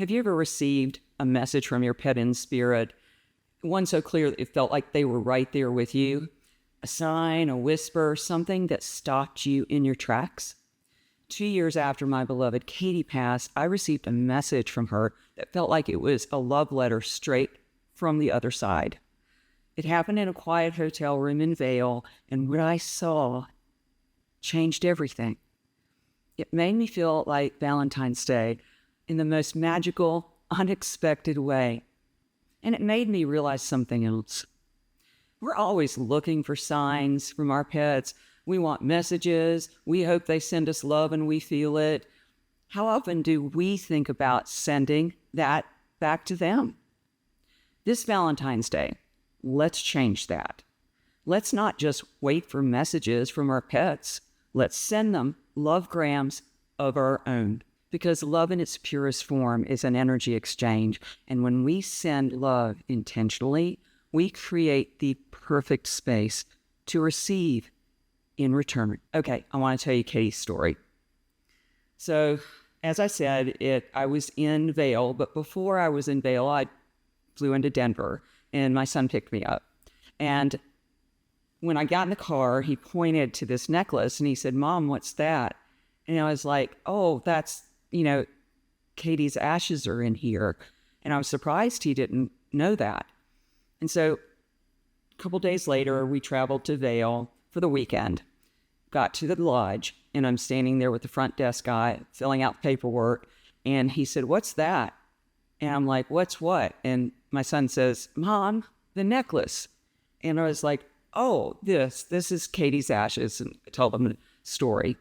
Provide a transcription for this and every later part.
Have you ever received a message from your pet in spirit, one so clear that it felt like they were right there with you? A sign, a whisper, something that stopped you in your tracks? 2 years after my beloved Katie passed, I received a message from her that felt like it was a love letter straight from the other side. It happened in a quiet hotel room in Vail, and what I saw changed everything. It made me feel like Valentine's Day in the most magical, unexpected way. And it made me realize something else. We're always looking for signs from our pets. We want messages. We hope they send us love and we feel it. How often do we think about sending that back to them? This Valentine's Day, let's change that. Let's not just wait for messages from our pets. Let's send them lovegrams of our own. Because love in its purest form is an energy exchange. And when we send love intentionally, we create the perfect space to receive in return. Okay, I want to tell you Katie's story. So, as I said, I was in Vail, but before I was in Vail, I flew into Denver, and my son picked me up. And when I got in the car, he pointed to this necklace, and he said, "Mom, what's that?" And I was like, "Oh, that's, Katie's ashes are in here." And I was surprised he didn't know that. And so a couple days later, we traveled to Vail for the weekend, got to the lodge, and I'm standing there with the front desk guy filling out paperwork. And he said, "What's that?" And I'm like, "What's what?" And my son says, "Mom, the necklace." And I was like, "Oh, this is Katie's ashes." And I told him the story.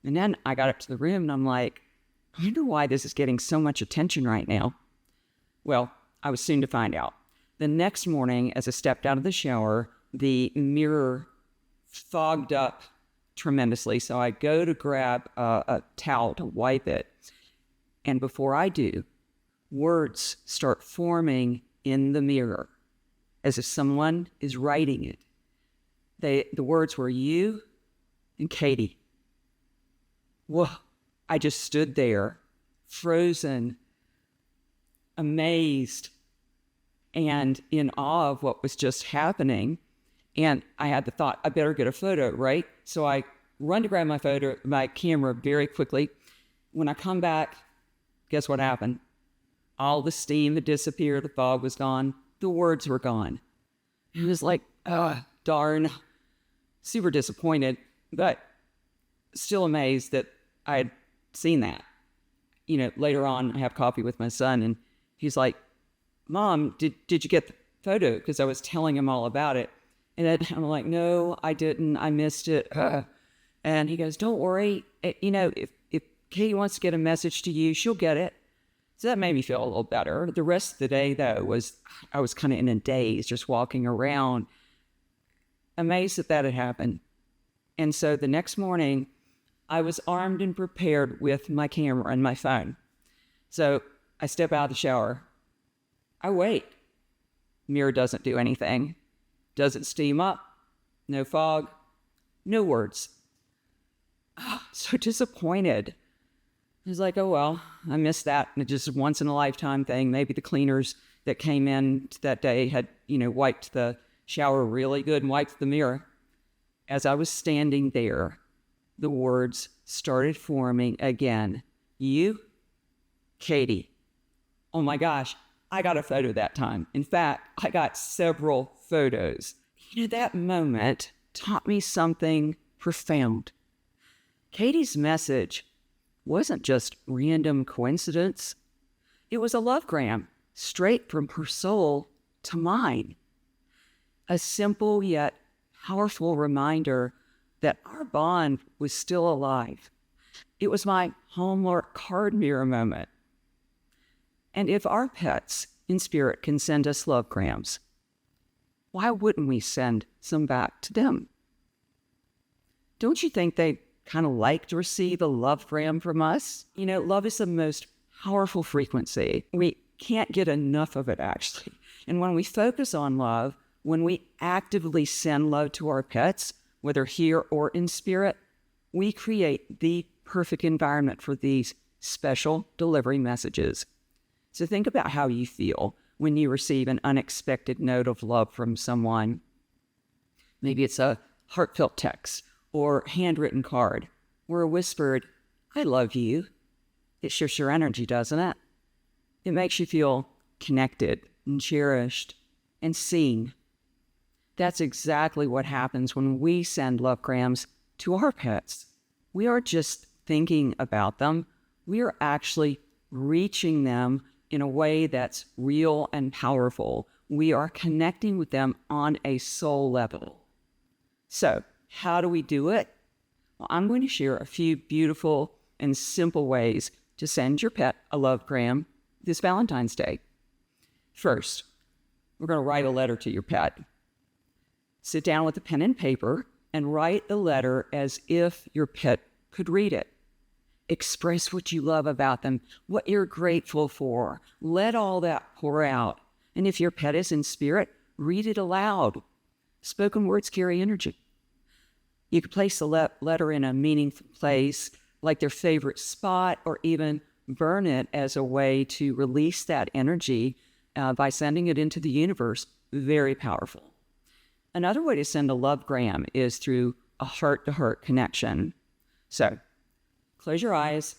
And then I got up to the room and I'm like, I wonder why this is getting so much attention right now. Well, I was soon to find out. The next morning, as I stepped out of the shower, the mirror fogged up tremendously. So I go to grab a towel to wipe it. And before I do, words start forming in the mirror as if someone is writing it. The words were "you" and "Katie." Whoa. I just stood there, frozen, amazed, and in awe of what was just happening. And I had the thought, I better get a photo, right? So I run to grab my camera very quickly. When I come back, guess what happened? All the steam had disappeared, the fog was gone, the words were gone. It was like, oh, darn. Super disappointed, but still amazed that I had seen that. Later on, I have coffee with my son, and he's like, "Mom, did you get the photo?" Because I was telling him all about it. And then I'm like, "No, I didn't. I missed it." And he goes, "Don't worry. If Katie wants to get a message to you, she'll get it." So that made me feel a little better. The rest of the day, though, I was kind of in a daze, just walking around, amazed that had happened. And so the next morning, I was armed and prepared with my camera and my phone. So I step out of the shower. I wait. Mirror doesn't do anything. Doesn't steam up. No fog. No words. So disappointed. I was like, oh, well, I missed that. And it's just a once in a lifetime thing. Maybe the cleaners that came in that day had, wiped the shower really good and wiped the mirror. As I was standing there, the words started forming again. "You, Katie." Oh my gosh, I got a photo that time. In fact, I got several photos. That moment taught me something profound. Katie's message wasn't just random coincidence. It was a lovegram straight from her soul to mine. A simple yet powerful reminder that our bond was still alive. It was my Hallmark card mirror moment. And if our pets in spirit can send us lovegrams, why wouldn't we send some back to them? Don't you think they kind of like to receive a lovegram from us? Love is the most powerful frequency. We can't get enough of it, actually. And when we focus on love, when we actively send love to our pets, whether here or in spirit, we create the perfect environment for these special delivery messages. So think about how you feel when you receive an unexpected note of love from someone. Maybe it's a heartfelt text or handwritten card or a whispered, "I love you." It shifts your energy, doesn't it? It makes you feel connected and cherished and seen. That's exactly what happens when we send lovegrams to our pets. We aren't just thinking about them, we are actually reaching them in a way that's real and powerful. We are connecting with them on a soul level. So, how do we do it? Well, I'm going to share a few beautiful and simple ways to send your pet a lovegram this Valentine's Day. First, we're going to write a letter to your pet. Sit down with a pen and paper and write the letter as if your pet could read it. Express what you love about them, what you're grateful for. Let all that pour out. And if your pet is in spirit, read it aloud. Spoken words carry energy. You could place the letter in a meaningful place, like their favorite spot, or even burn it as a way to release that energy by sending it into the universe. Very powerful. Another way to send a lovegram is through a heart-to-heart connection. So, close your eyes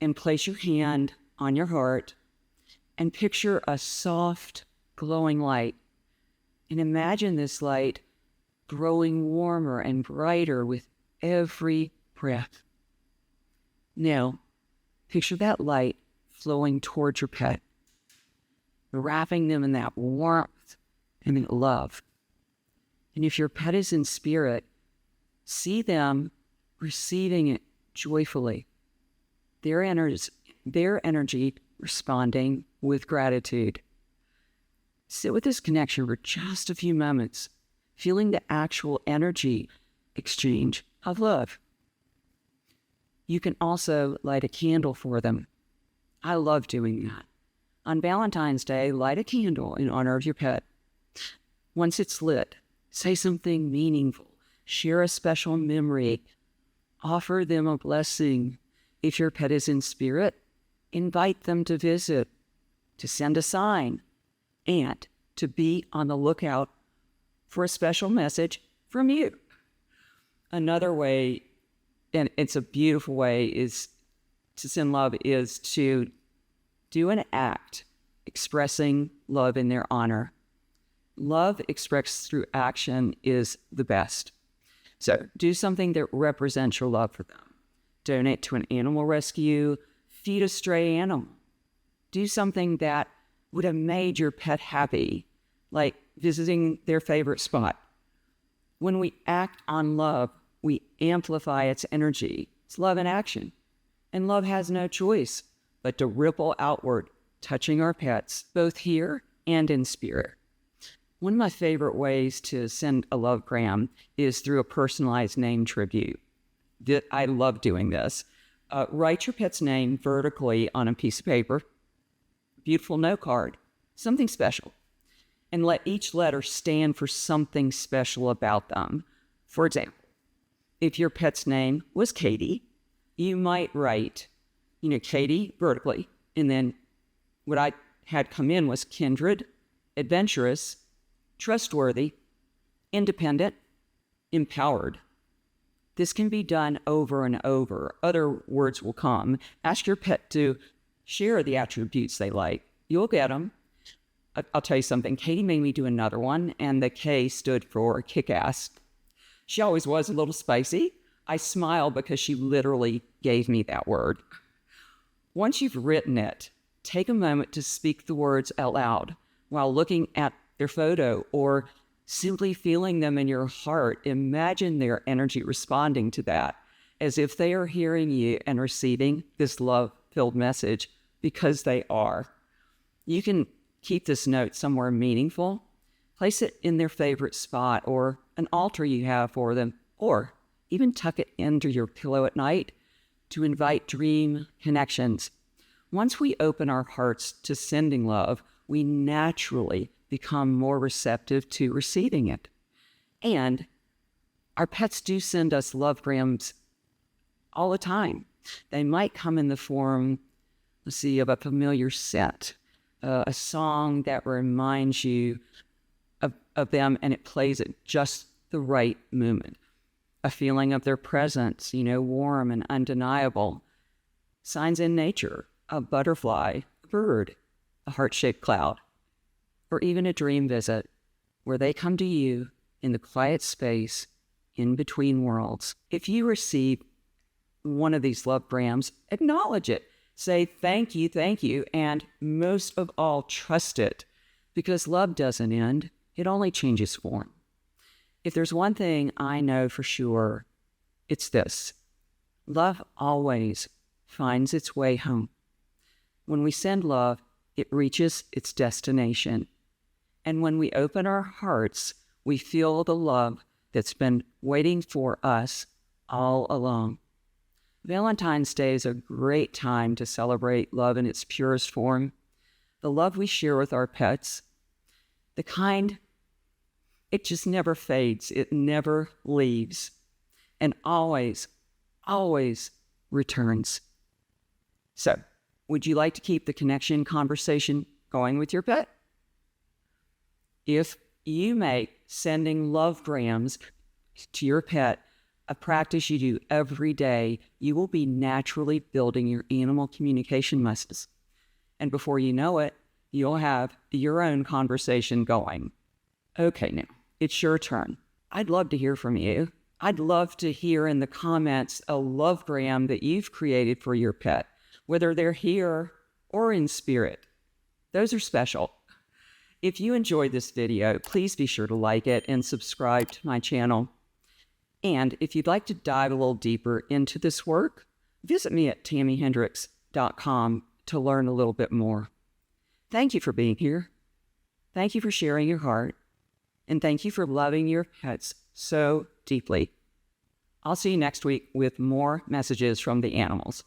and place your hand on your heart and picture a soft, glowing light. And imagine this light growing warmer and brighter with every breath. Now, picture that light flowing towards your pet, wrapping them in that warmth and that love. And if your pet is in spirit, see them receiving it joyfully. Their energy responding with gratitude. Sit with this connection for just a few moments, feeling the actual energy exchange of love. You can also light a candle for them. I love doing that. On Valentine's Day, light a candle in honor of your pet. Once it's lit, say something meaningful. Share a special memory. Offer them a blessing. If your pet is in spirit, invite them to visit, to send a sign, and to be on the lookout for a special message from you. Another way, and it's a beautiful way, is to send love is to do an act expressing love in their honor. Love expressed through action is the best. So do something that represents your love for them. Donate to an animal rescue, feed a stray animal. Do something that would have made your pet happy, like visiting their favorite spot. When we act on love, we amplify its energy. It's love in action. And love has no choice but to ripple outward, touching our pets, both here and in spirit. One of my favorite ways to send a lovegram is through a personalized name tribute. I love doing this. Write your pet's name vertically on a piece of paper, beautiful note card, something special, and let each letter stand for something special about them. For example, if your pet's name was Katie, you might write, Katie vertically, and then what I had come in was kindred, adventurous, trustworthy, independent, empowered. This can be done over and over. Other words will come. Ask your pet to share the attributes they like. You'll get them. I'll tell you something. Katie made me do another one, and the K stood for kick-ass. She always was a little spicy. I smile because she literally gave me that word. Once you've written it, take a moment to speak the words out loud while looking at their photo or simply feeling them in your heart. Imagine their energy responding to that as if they are hearing you and receiving this love-filled message, because they are. You can keep this note somewhere meaningful. Place it in their favorite spot or an altar you have for them, or even tuck it under your pillow at night to invite dream connections. Once we open our hearts to sending love, we naturally become more receptive to receiving it. And our pets do send us lovegrams all the time. They might come in the form, of a familiar scent. a song that reminds you of them, and it plays at just the right moment. A feeling of their presence, warm and undeniable. Signs in nature, a butterfly, a bird, a heart-shaped cloud, or even a dream visit where they come to you in the quiet space in between worlds. If you receive one of these love grams, acknowledge it. Say thank you, and most of all, trust it, because love doesn't end. It only changes form. If there's one thing I know for sure, it's this. Love always finds its way home. When we send love, it reaches its destination. And when we open our hearts, we feel the love that's been waiting for us all along. Valentine's Day is a great time to celebrate love in its purest form. The love we share with our pets, the kind, it just never fades, it never leaves, and always, always returns. So, would you like to keep the connection conversation going with your pet? If you make sending love grams to your pet a practice you do every day, you will be naturally building your animal communication muscles. And before you know it, you'll have your own conversation going. Okay, now, it's your turn. I'd love to hear from you. I'd love to hear in the comments a love gram that you've created for your pet, whether they're here or in spirit. Those are special. If you enjoyed this video, please be sure to like it and subscribe to my channel. And if you'd like to dive a little deeper into this work, visit me at TamiHendrix.com to learn a little bit more. Thank you for being here. Thank you for sharing your heart. And thank you for loving your pets so deeply. I'll see you next week with more messages from the animals.